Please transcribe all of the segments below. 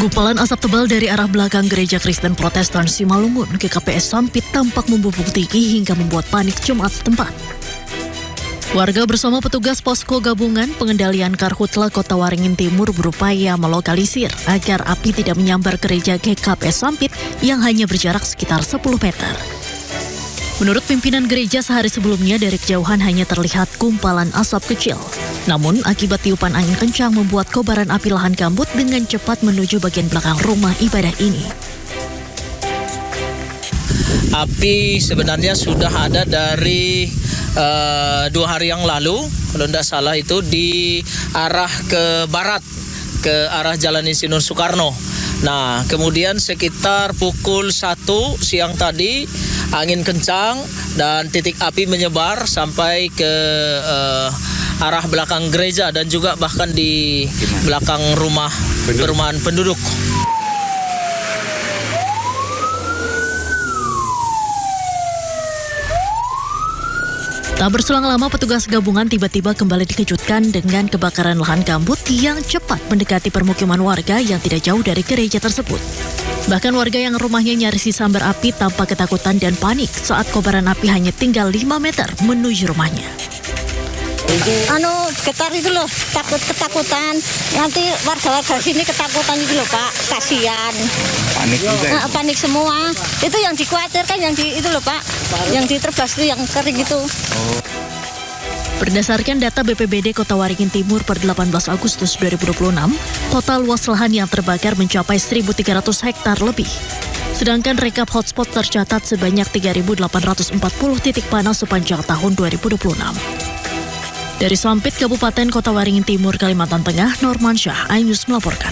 Gumpalan asap tebal dari arah belakang Gereja Kristen Protestan Simalungun ke KPS Sampit tampak membubuk tinggi hingga membuat panik jemaat setempat. Warga bersama petugas posko gabungan pengendalian Karhutla Kota Waringin Timur berupaya melokalisir agar api tidak menyambar gereja KPS Sampit yang hanya berjarak sekitar 10 meter. Menurut pimpinan gereja, sehari sebelumnya dari kejauhan hanya terlihat gumpalan asap kecil. Namun, akibat tiupan angin kencang membuat kobaran api lahan gambut dengan cepat menuju bagian belakang rumah ibadah ini. Api sebenarnya sudah ada dari 2 hari yang lalu, kalau tidak salah itu di arah ke barat, ke arah Jalan Insinyur Soekarno. Nah, kemudian sekitar pukul 1 siang tadi, angin kencang dan titik api menyebar sampai ke arah belakang gereja dan juga bahkan di belakang perumahan penduduk. Tak berselang lama, petugas gabungan tiba-tiba kembali dikejutkan dengan kebakaran lahan gambut yang cepat mendekati permukiman warga yang tidak jauh dari gereja tersebut. Bahkan warga yang rumahnya nyaris disambar api tampak ketakutan dan panik saat kobaran api hanya tinggal 5 meter menuju rumahnya. Getar itu loh, ketakutan. Nanti warga-warga sini ketakutan itu loh Pak, kasihan. Panik juga ya? Panik semua. Itu yang dikhawatirkan itu loh Pak, yang diterbas itu yang kering itu. Berdasarkan data BPBD Kota Waringin Timur per 18 Agustus 2026, total luas lahan yang terbakar mencapai 1.300 hektar lebih. Sedangkan rekap hotspot tercatat sebanyak 3.840 titik panas sepanjang tahun 2026. Dari Sampit, Kabupaten Kota Waringin Timur, Kalimantan Tengah, Norman Syah, iNews melaporkan.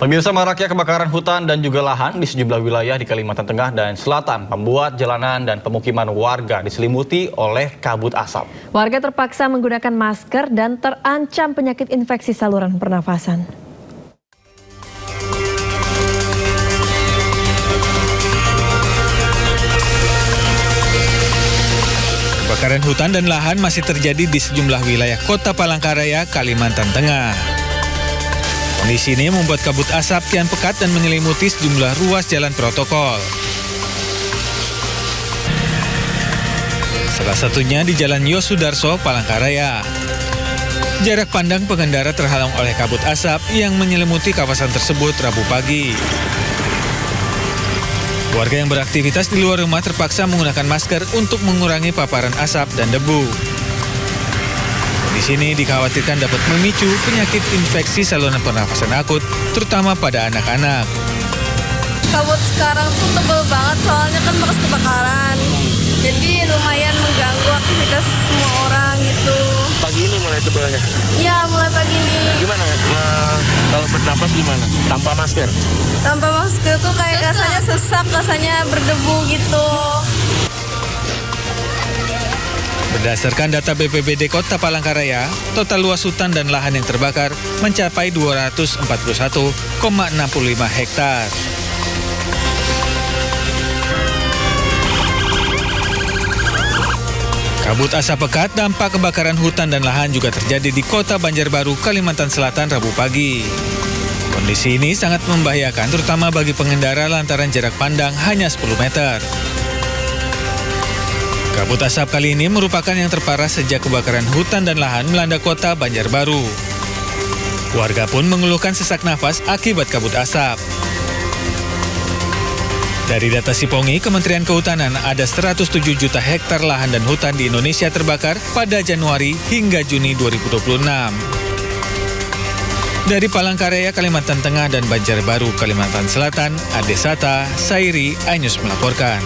Pemirsa, maraknya kebakaran hutan dan juga lahan di sejumlah wilayah di Kalimantan Tengah dan Selatan membuat jalanan dan pemukiman warga diselimuti oleh kabut asap. Warga terpaksa menggunakan masker dan terancam penyakit infeksi saluran pernafasan. Kebakaran hutan dan lahan masih terjadi di sejumlah wilayah Kota Palangkaraya, Kalimantan Tengah. Kondisi ini membuat kabut asap kian pekat dan menyelimuti sejumlah ruas jalan protokol. Salah satunya di Jalan Yosudarso, Palangkaraya. Jarak pandang pengendara terhalang oleh kabut asap yang menyelimuti kawasan tersebut Rabu pagi. Warga yang beraktivitas di luar rumah terpaksa menggunakan masker untuk mengurangi paparan asap dan debu. Di sini dikhawatirkan dapat memicu penyakit infeksi saluran pernafasan akut, terutama pada anak-anak. Kabut sekarang tuh tebel banget, soalnya kan bekas kebakaran. Jadi lumayan mengganggu aktivitas semua orang gitu. Pagi ini mulai tebelnya? Iya, mulai pagi ini. Gimana? Kalau bernapas gimana? Tanpa masker? Tanpa masker tuh kayak rasanya sesak, rasanya berdebu gitu. Berdasarkan data BPBD Kota Palangkaraya, total luas hutan dan lahan yang terbakar mencapai 241,65 hektar. Kabut asap pekat dampak kebakaran hutan dan lahan juga terjadi di Kota Banjarbaru, Kalimantan Selatan Rabu pagi. Kondisi ini sangat membahayakan terutama bagi pengendara lantaran jarak pandang hanya 10 meter. Kabut asap kali ini merupakan yang terparah sejak kebakaran hutan dan lahan melanda Kota Banjarbaru. Warga pun mengeluhkan sesak nafas akibat kabut asap. Dari data Sipongi, Kementerian Kehutanan ada 107 juta hektar lahan dan hutan di Indonesia terbakar pada Januari hingga Juni 2026. Dari Palangkaraya, Kalimantan Tengah dan Banjarbaru, Kalimantan Selatan, Ade Sata, Sairi, iNews melaporkan.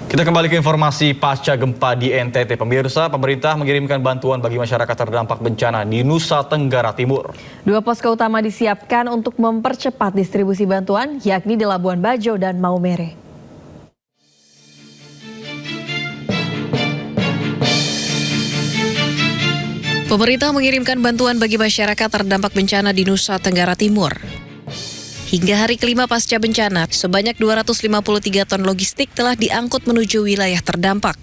Kita kembali ke informasi pasca gempa di NTT. Pemirsa, pemerintah mengirimkan bantuan bagi masyarakat terdampak bencana di Nusa Tenggara Timur. 2 posko utama disiapkan untuk mempercepat distribusi bantuan, yakni di Labuan Bajo dan Maumere. Pemerintah mengirimkan bantuan bagi masyarakat terdampak bencana di Nusa Tenggara Timur. Hingga hari kelima pasca bencana, sebanyak 253 ton logistik telah diangkut menuju wilayah terdampak.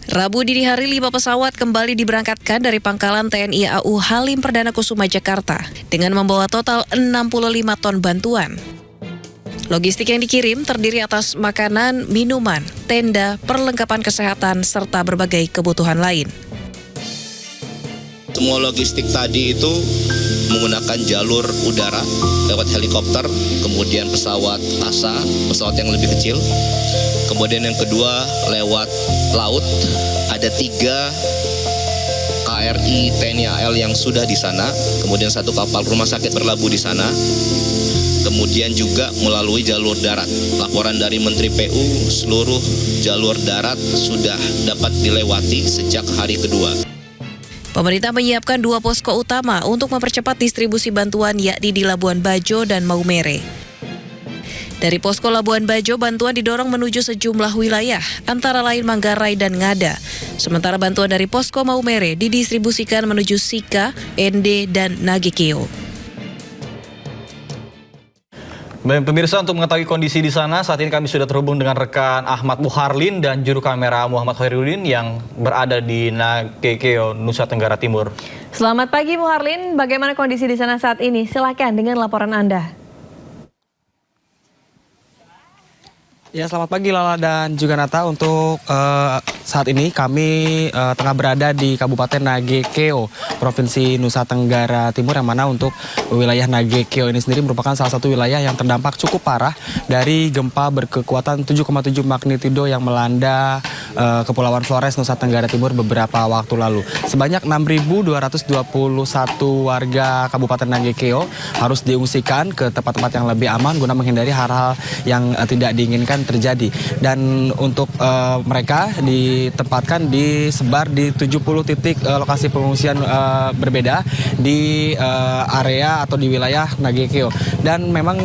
Rabu dini hari 5 pesawat kembali diberangkatkan dari pangkalan TNI AU Halim Perdana Kusuma Jakarta dengan membawa total 65 ton bantuan. Logistik yang dikirim terdiri atas makanan, minuman, tenda, perlengkapan kesehatan, serta berbagai kebutuhan lain. Semua logistik tadi itu menggunakan jalur udara lewat helikopter, kemudian pesawat TASA, pesawat yang lebih kecil. Kemudian yang kedua lewat laut, ada 3 KRI TNI AL yang sudah di sana, kemudian 1 kapal rumah sakit berlabuh di sana. Kemudian juga melalui jalur darat. Laporan dari Menteri PU, seluruh jalur darat sudah dapat dilewati sejak hari kedua. Pemerintah menyiapkan 2 posko utama untuk mempercepat distribusi bantuan, yakni di Labuan Bajo dan Maumere. Dari posko Labuan Bajo, bantuan didorong menuju sejumlah wilayah, antara lain Manggarai dan Ngada. Sementara bantuan dari posko Maumere didistribusikan menuju Sika, Ende, dan Nagekeo. Baik, pemirsa, untuk mengetahui kondisi di sana, saat ini kami sudah terhubung dengan rekan Ahmad Muharlin dan juru kamera Muhammad Khairuddin yang berada di Nagekeo, Nusa Tenggara Timur. Selamat pagi Muharlin, bagaimana kondisi di sana saat ini? Silakan dengan laporan Anda. Ya, selamat pagi Lala dan juga Nata. Untuk saat ini kami tengah berada di Kabupaten Nagekeo, Provinsi Nusa Tenggara Timur, yang mana untuk wilayah Nagekeo ini sendiri merupakan salah satu wilayah yang terdampak cukup parah dari gempa berkekuatan 7,7 magnitudo yang melanda Kepulauan Flores, Nusa Tenggara Timur beberapa waktu lalu. Sebanyak 6.221 warga Kabupaten Nagekeo harus diungsikan ke tempat-tempat yang lebih aman guna menghindari hal-hal yang tidak diinginkan terjadi. Dan untuk mereka ditempatkan disebar di 70 titik lokasi pengungsian berbeda di area atau di wilayah Nagekeo. Dan memang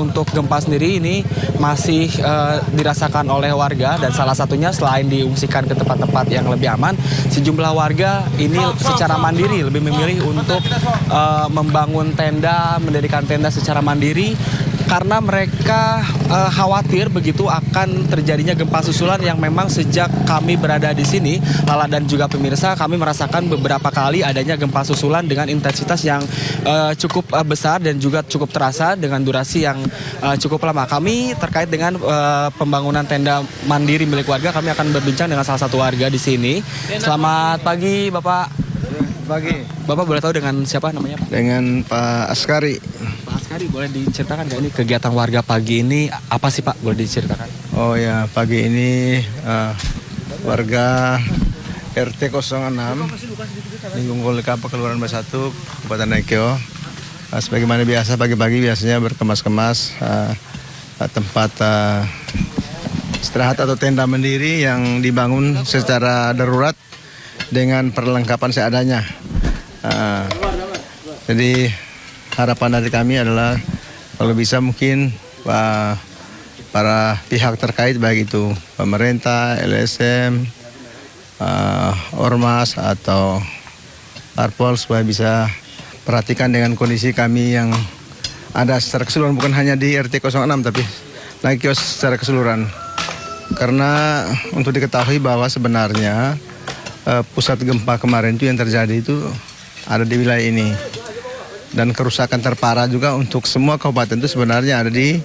untuk gempa sendiri ini masih dirasakan oleh warga, dan salah satunya selain diungsikan ke tempat-tempat yang lebih aman, sejumlah warga ini secara mandiri lebih memilih untuk membangun tenda, mendirikan tenda secara mandiri karena mereka khawatir begitu akan terjadinya gempa susulan yang memang sejak kami berada di sini, Lala dan juga pemirsa, kami merasakan beberapa kali adanya gempa susulan dengan intensitas yang cukup besar dan juga cukup terasa dengan durasi yang cukup lama. Kami terkait dengan pembangunan tenda mandiri milik warga, kami akan berbincang dengan salah satu warga di sini. Selamat pagi, Bapak. Pagi. Bapak boleh tahu dengan siapa namanya, Pak? Dengan Pak Askari. Pak Askari, boleh diceritakan nggak ini kegiatan warga pagi ini apa sih, Pak? Boleh diceritakan? Oh ya, pagi ini warga RT 06 Linggung Golekapa Kelurahan Basatu, Kabupaten Nagekeo. Sebagaimana biasa pagi-pagi biasanya berkemas-kemas tempat istirahat atau tenda mandiri yang dibangun secara darurat dengan perlengkapan seadanya. Jadi harapan dari kami adalah kalau bisa mungkin para pihak terkait, baik itu pemerintah, LSM, Ormas atau Parpol, supaya bisa perhatikan dengan kondisi kami yang ada secara keseluruhan, bukan hanya di RT 06 tapi Nagekeo secara keseluruhan. Karena untuk diketahui bahwa sebenarnya pusat gempa kemarin itu yang terjadi itu ada di wilayah ini, dan kerusakan terparah juga untuk semua kabupaten itu sebenarnya ada di